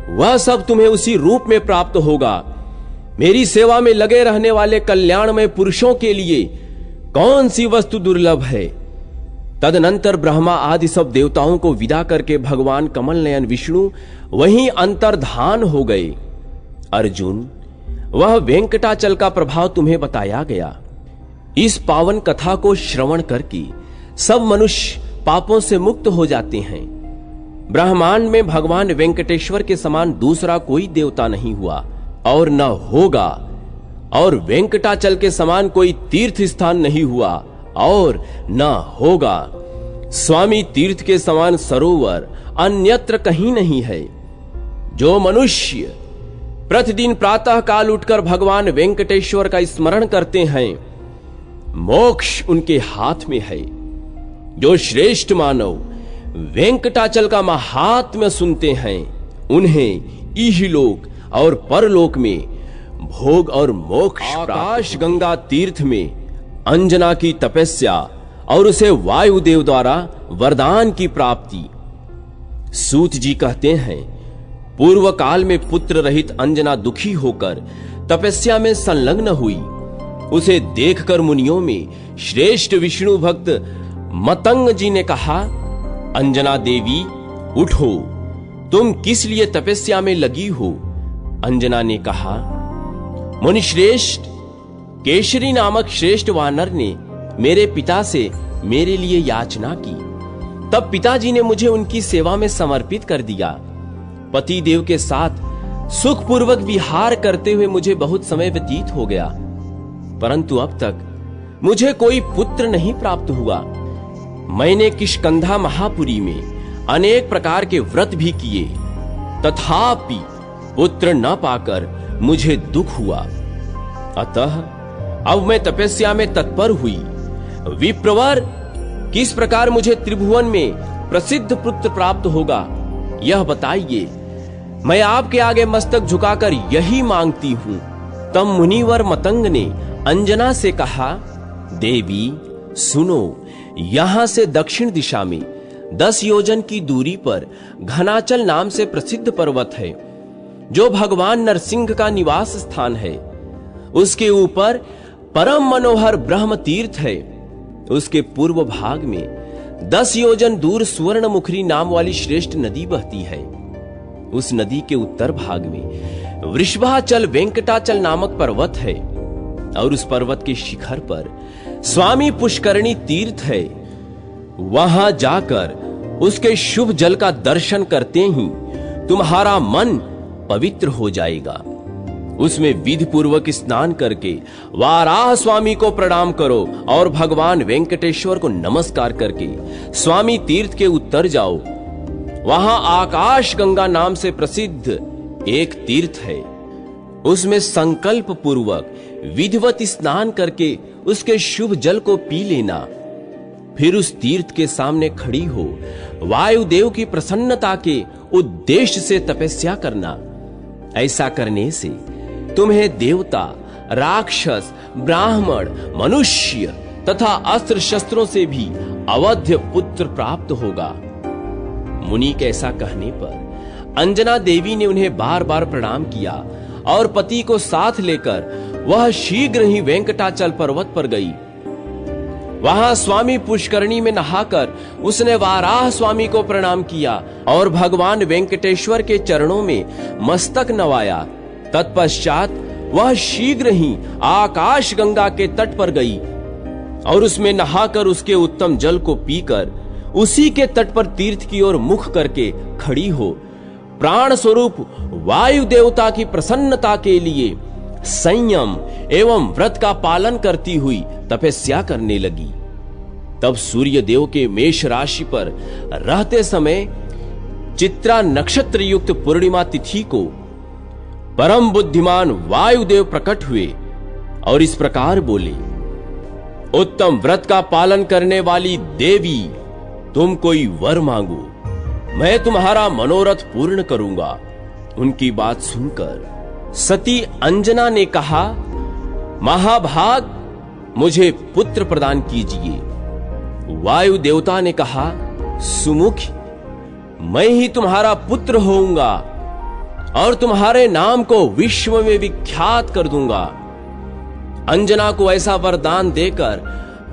वह सब तुम्हें उसी रूप में प्राप्त होगा। मेरी सेवा में लगे रहने वाले कल्याणमय पुरुषों के लिए कौन सी वस्तु दुर्लभ है। तदनंतर ब्रह्मा आदि सब देवताओं को विदा करके भगवान कमल नयन विष्णु वहीं अंतर्धान हो गए। अर्जुन, वह वेंकटाचल का प्रभाव तुम्हें बताया गया। इस पावन कथा को श्रवण करके सब मनुष्य पापों से मुक्त हो जाते हैं। ब्रह्मांड में भगवान वेंकटेश्वर के समान दूसरा कोई देवता नहीं हुआ और न होगा, और वेंकटाचल के समान कोई तीर्थ स्थान नहीं हुआ और न होगा। स्वामी तीर्थ के समान सरोवर अन्यत्र कहीं नहीं है। जो मनुष्य प्रतिदिन प्रातः काल उठकर भगवान वेंकटेश्वर का स्मरण करते हैं मोक्ष उनके हाथ में है। जो श्रेष्ठ मानव वेंकटाचल का महात्म्य सुनते हैं उन्हें इहलोक और परलोक में भोग और मोक्ष। आकाश गंगा तीर्थ में अंजना की तपस्या और उसे वायुदेव द्वारा वरदान की प्राप्ति। सूत जी कहते हैं, पूर्व काल में पुत्र रहित अंजना दुखी होकर तपस्या में संलग्न हुई। उसे देखकर मुनियों में श्रेष्ठ विष्णु भक्त मतंग जी ने कहा, अंजना देवी उठो, तुम किस लिए तपस्या में लगी हो। अंजना ने कहा, मुनिश्रेष्ठ, केशरी नामक श्रेष्ठ वानर ने मेरे पिता से मेरे लिए याचना की। तब पिताजी ने मुझे उनकी सेवा में समर्पित कर दिया। पति देव के साथ सुखपूर्वक विहार करते हुए मुझे बहुत समय व्यतीत हो गया, परंतु अब तक मुझे कोई पुत्र नहीं प्राप्त हुआ। मैंने किष्कंधा महापुरी में अनेक प्रकार के व्रत भी किए, तथापि पुत्र न पाकर मुझे दुख हुआ। अतः अब मैं तपस्या में तत्पर हुई। विप्रवर, किस प्रकार मुझे त्रिभुवन में प्रसिद्ध पुत्र प्राप्त होगा यह बताइए। मैं आपके आगे मस्तक झुकाकर यही मांगती हूं। तब मुनिवर मतंग ने अंजना से कहा, देवी सुनो, यहां से दक्षिण दिशा में 10 योजन की दूरी पर घनाचल नाम से प्रसिद्ध पर्वत है, जो भगवान नरसिंह का निवास स्थान है। उसके ऊपर परम मनोहर ब्रह्म तीर्थ है। उसके पूर्व भाग में 10 योजन दूर सुवर्णमुखी नाम वाली श्रेष्ठ नदी बहती है। उस नदी के उत्तर भाग में वृषभाचल वेंकटाचल नामक पर्वत है और उस पर्वत के शिखर पर स्वामी पुष्करणी तीर्थ है। वहां जाकर उसके शुभ जल का दर्शन करते ही तुम्हारा मन पवित्र हो जाएगा। उसमें विधि पूर्वक स्नान करके वाराह स्वामी को प्रणाम करो और भगवान वेंकटेश्वर को नमस्कार करके स्वामी तीर्थ के उत्तर जाओ। वहां आकाश गंगा नाम से प्रसिद्ध एक तीर्थ है। उसमें संकल्प पूर्वक विधिवत स्नान करके उसके शुभ जल को पी लेना। फिर उस तीर्थ के सामने खड़ी हो वायुदेव की प्रसन्नता के उद्देश्य से तपस्या करना। ऐसा करने से तुम्हें देवता, राक्षस, ब्राह्मण, मनुष्य तथा अस्त्र शस्त्रों से भी अवध्य पुत्र प्राप्त होगा। मुनि के ऐसा कहने पर अंजना देवी ने उन्हें बार बार प्रणाम किया और पति को साथ लेकर वह शीघ्र ही वेंकटाचल पर्वत पर गई। वहां स्वामी पुष्करणी में नहाकर उसने वाराह स्वामी को प्रणाम किया और भगवान वेंकटेश्वर के चरणों में मस्तक नवाया। तत्पश्चात वह शीघ्र ही आकाश गंगा के तट पर गई और उसमें नहाकर उसके उत्तम जल को पीकर उसी के तट पर तीर्थ की ओर मुख करके खड़ी हो प्राण स्वरूप वायु देवता की प्रसन्नता के लिए संयम एवं व्रत का पालन करती हुई तपस्या करने लगी। तब सूर्य देव के मेष राशि पर रहते समय चित्रा नक्षत्र युक्त पूर्णिमा तिथि को परम बुद्धिमान वायुदेव प्रकट हुए और इस प्रकार बोले, उत्तम व्रत का पालन करने वाली देवी, तुम कोई वर मांगो, मैं तुम्हारा मनोरथ पूर्ण करूंगा। उनकी बात सुनकर सती अंजना ने कहा, महाभाग, मुझे पुत्र प्रदान कीजिए। वायु देवता ने कहा, सुमुख, मैं ही तुम्हारा पुत्र होऊंगा और तुम्हारे नाम को विश्व में विख्यात कर दूंगा। अंजना को ऐसा वरदान देकर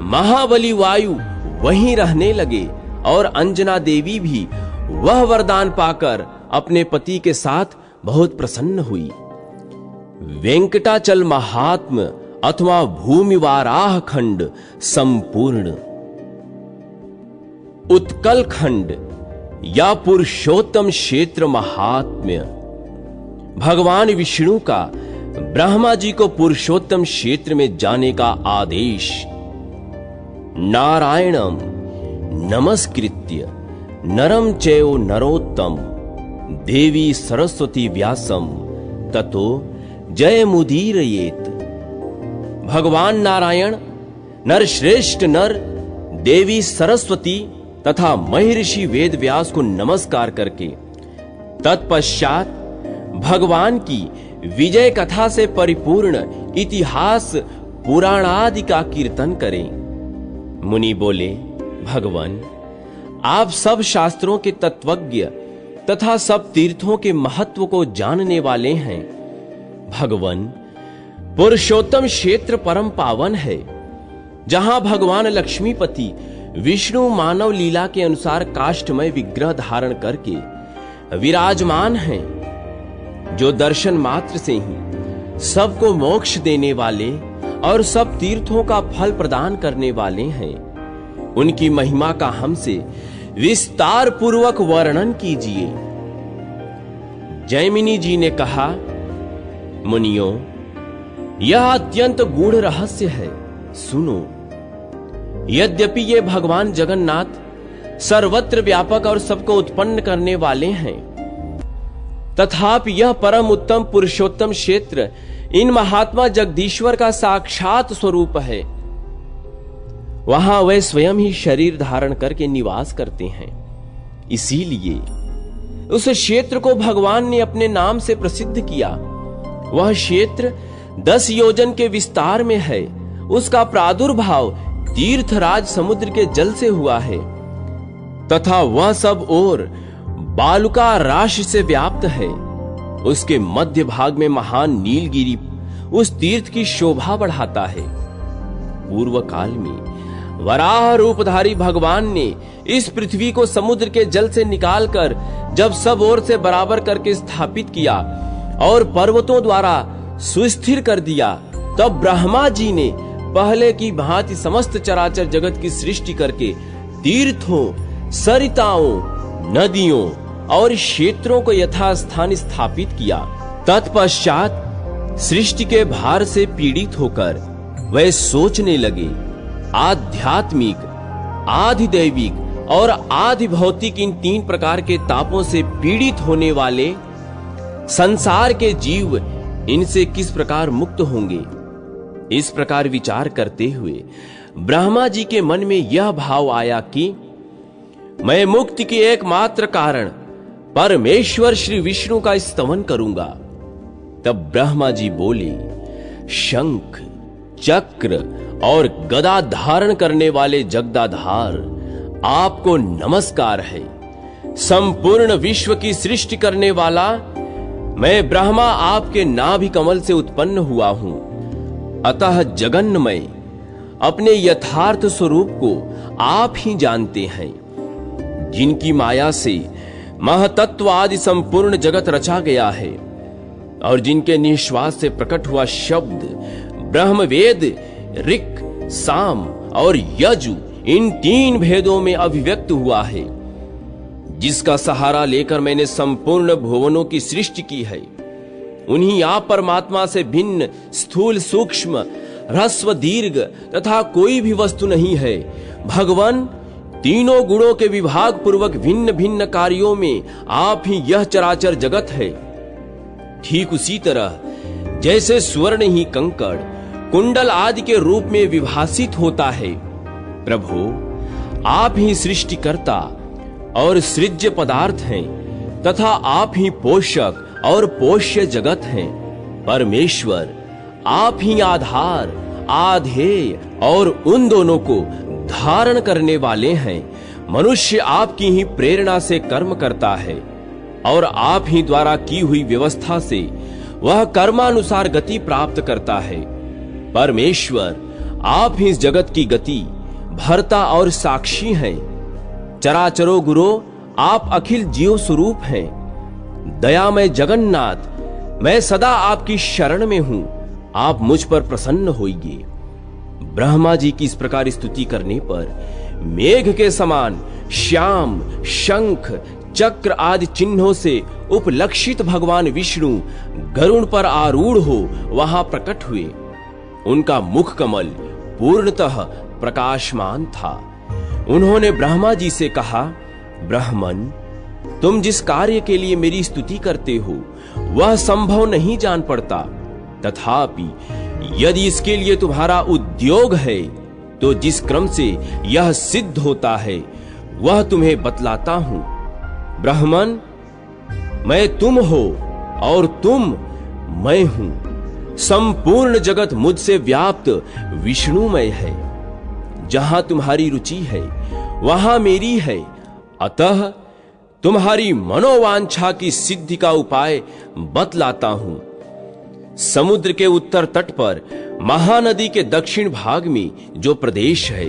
महाबली वायु वहीं रहने लगे और अंजना देवी भी वह वरदान पाकर अपने पति के साथ बहुत प्रसन्न हुई। वेंकटाचल महात्म अथवा भूमि वाराह खंड संपूर्ण। उत्कल खंड या पुरुषोत्तम क्षेत्र महात्म्य। भगवान विष्णु का ब्रह्मा जी को पुरुषोत्तम क्षेत्र में जाने का आदेश। नारायणम नमस्कृत्य नरम चैव नरोत्तम देवी सरस्वती व्यासम ततो जय मुदीरयेत। भगवान नारायण, नरश्रेष्ठ नर, देवी सरस्वती तथा महर्षि वेद व्यास को नमस्कार करके तत्पश्चात भगवान की विजय कथा से परिपूर्ण इतिहास पुराणादि का कीर्तन करें। मुनि बोले, भगवान, आप सब शास्त्रों के तत्वज्ञ तथा सब तीर्थों के महत्व को जानने वाले हैं। भगवान, पुरुषोत्तम क्षेत्र परम पावन है, जहां भगवान लक्ष्मीपति विष्णु मानव लीला के अनुसार काष्ठमय विग्रह धारण करके विराजमान हैं, जो दर्शन मात्र से ही सबको मोक्ष देने वाले और सब तीर्थों का फल प्रदान करने वाले हैं। उनकी महिमा का हमसे विस्तार पूर्वक वर्णन कीजिए। जैमिनी जी ने कहा, मुनियों, यह अत्यंत गूढ़ रहस्य है, सुनो। यद्यपि ये भगवान जगन्नाथ सर्वत्र व्यापक और सबको उत्पन्न करने वाले हैं, तथापि यह परम उत्तम पुरुषोत्तम क्षेत्र इन महात्मा जगदीश्वर का साक्षात स्वरूप है। वहां वे स्वयं ही शरीर धारण करके निवास करते हैं। इसीलिए उस क्षेत्र को भगवान ने अपने नाम से प्रसिद्ध किया। वह क्षेत्र 10 योजन के विस्तार में है। उसका प्रादुर्भाव तीर्थराज समुद्र के जल से हुआ है तथा वह सब ओर बालुका राशि से व्याप्त है। उसके मध्य भाग में महान नीलगिरी उस तीर्थ की शोभा बढ़ाता है। पूर्व काल में वराह रूपधारी भगवान ने इस पृथ्वी को समुद्र के जल से निकालकर जब सब ओर से बराबर करके स्थापित किया और पर्वतों द्वारा सुस्थिर कर दिया, तब ब्रह्मा जी ने पहले की भांति समस्त चराचर जगत की सृष्टि करके तीर्थों, सरिताओं, नदियों और क्षेत्रों को यथास्थान स्थापित किया। तत्पश्चात सृष्टि के भार से पीड़ित होकर वे सोचने लगे, आध्यात्मिक, आधिदैविक और आधि भौतिक इन 3 प्रकार के तापों से पीड़ित होने वाले संसार के जीव इनसे किस प्रकार मुक्त होंगे। इस प्रकार विचार करते हुए ब्रह्मा जी के मन में यह भाव आया कि मैं मुक्ति के एकमात्र कारण परमेश्वर श्री विष्णु का स्तवन करूंगा। तब ब्रह्मा जी बोले, शंख, चक्र और गदा धारण करने वाले जगदाधार, आपको नमस्कार है। संपूर्ण विश्व की सृष्टि करने वाला मैं ब्रह्मा आपके नाभि कमल से उत्पन्न हुआ हूं। अतः जगन्मय अपने यथार्थ स्वरूप को आप ही जानते हैं, जिनकी माया से महतत्व आदि संपूर्ण जगत रचा गया है और जिनके निश्वास से प्रकट हुआ शब्द ब्रह्मवेद, ऋक्, साम और यजु इन 3 भेदों में अभिव्यक्त हुआ है, जिसका सहारा लेकर मैंने संपूर्ण भुवनों की सृष्टि की है। उन्हीं आप परमात्मा से भिन्न स्थूल, सूक्ष्म, ह्रस्व, दीर्घ तथा कोई भी वस्तु नहीं है। भगवान, तीनों गुणों के विभाग पूर्वक भिन्न भिन्न कार्यों में आप ही यह चराचर जगत है। ठीक उसी तरह जैसे स्वर्ण ही कंकड़, कुंडल आदि के रूप में विभासित होता है, प्रभु आप ही सृष्टिकर्ता और सृज्य पदार्थ हैं तथा आप ही पोषक और पोष्य जगत हैं। परमेश्वर आप ही आधार, आधेय और उन दोनों को धारण करने वाले हैं। मनुष्य आपकी ही प्रेरणा से कर्म करता है और आप ही द्वारा की हुई व्यवस्था से वह कर्मानुसार गति प्राप्त करता है। परमेश्वर आप ही इस जगत की गति, भर्ता और साक्षी हैं। चराचरो गुरो, आप अखिल जीव स्वरूप हैं। दयामय जगन्नाथ, मैं सदा आपकी शरण में हूं, आप मुझ पर प्रसन्न होइए। ब्रह्मा जी की इस प्रकार स्तुति करने पर मेघ के समान श्याम, शंख, चक्र आदि चिन्हों से उपलक्षित भगवान विष्णु गरुड़ पर आरूढ़ हो वहां प्रकट हुए। उनका मुख कमल पूर्णतः प्रकाशमान था। उन्होंने ब्रह्मा जी से कहा, ब्राह्मण, तुम जिस कार्य के लिए मेरी स्तुति करते हो वह संभव नहीं जान पड़ता, तथापि यदि इसके लिए तुम्हारा उद्योग है तो जिस क्रम से यह सिद्ध होता है वह तुम्हें बतलाता हूं। ब्राह्मण, मैं तुम हो और तुम मैं हूं। संपूर्ण जगत मुझसे व्याप्त विष्णुमय है। जहां तुम्हारी रुचि है वहां मेरी है। अतः तुम्हारी मनोवांछा की सिद्धि का उपाय बतलाता हूं। समुद्र के उत्तर तट पर महानदी के दक्षिण भाग में जो प्रदेश है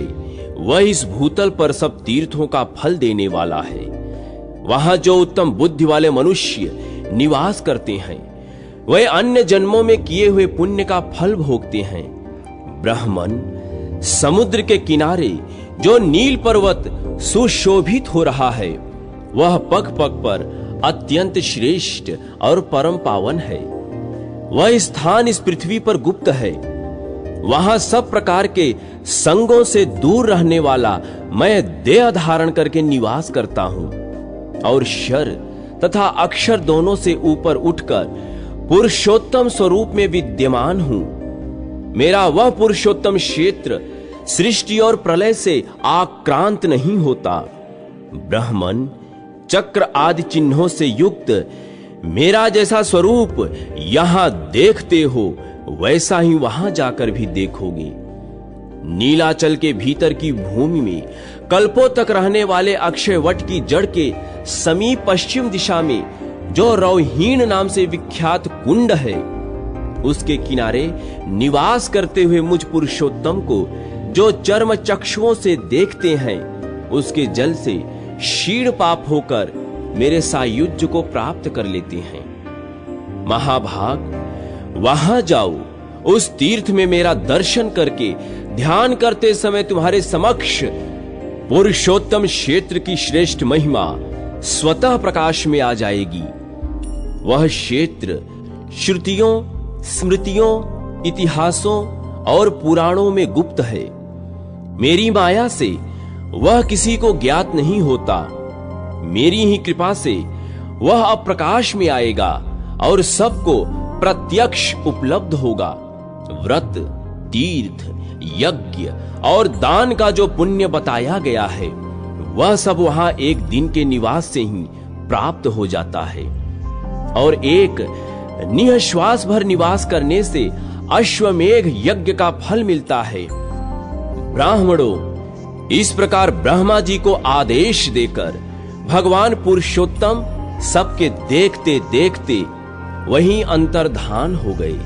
वह इस भूतल पर सब तीर्थों का फल देने वाला है। वहां जो उत्तम बुद्धि वाले मनुष्य निवास करते हैं वह अन्य जन्मों में किए हुए पुण्य का फल भोगते हैं। ब्राह्मण, समुद्र के किनारे जो नील पर्वत सुशोभित हो रहा है वह पग पग पर अत्यंत श्रेष्ठ और परम पावन है। वह स्थान इस पृथ्वी पर गुप्त है। वहां सब प्रकार के संगों से दूर रहने वाला मैं देह धारण करके निवास करता हूं और शर तथा अक्षर दोनों से ऊपर उठकर पुरुषोत्तम स्वरूप में विद्यमान हूं। मेरा वह पुरुषोत्तम क्षेत्र सृष्टि और प्रलय से आक्रांत नहीं होता। ब्राह्मण, चक्र आदि चिन्हों से युक्त मेरा जैसा स्वरूप यहां देखते हो वैसा ही वहां जाकर भी देखोगे। नीलाचल के भीतर की भूमि में कल्पों तक रहने वाले अक्षय वट की जड़ के समीप पश्चिम दिशा में जो रौहीण नाम से विख्यात कुंड है उसके किनारे निवास करते हुए मुझ पुरुषोत्तम को जो चर्म चक्षुओं से देखते हैं उसके जल से क्षीण पाप होकर मेरे सायुज्य को प्राप्त कर लेते हैं। महाभाग, वहां जाओ, उस तीर्थ में मेरा दर्शन करके ध्यान करते समय तुम्हारे समक्ष पुरुषोत्तम क्षेत्र की श्रेष्ठ महिमा स्वतः प्रकाश में आ जाएगी। वह क्षेत्र श्रुतियों, स्मृतियों, इतिहासों और पुराणों में गुप्त है। मेरी माया से वह किसी को ज्ञात नहीं होता। मेरी ही कृपा से वह अप्रकाश में आएगा और सबको प्रत्यक्ष उपलब्ध होगा। व्रत, तीर्थ, यज्ञ और दान का जो पुण्य बताया गया है वह सब वहां एक दिन के निवास से ही प्राप्त हो जाता है और एक निःश्वास भर निवास करने से अश्वमेघ यज्ञ का फल मिलता है। ब्राह्मणों, इस प्रकार ब्रह्मा जी को आदेश देकर भगवान पुरुषोत्तम सबके देखते देखते वहीं अंतर्धान हो गए।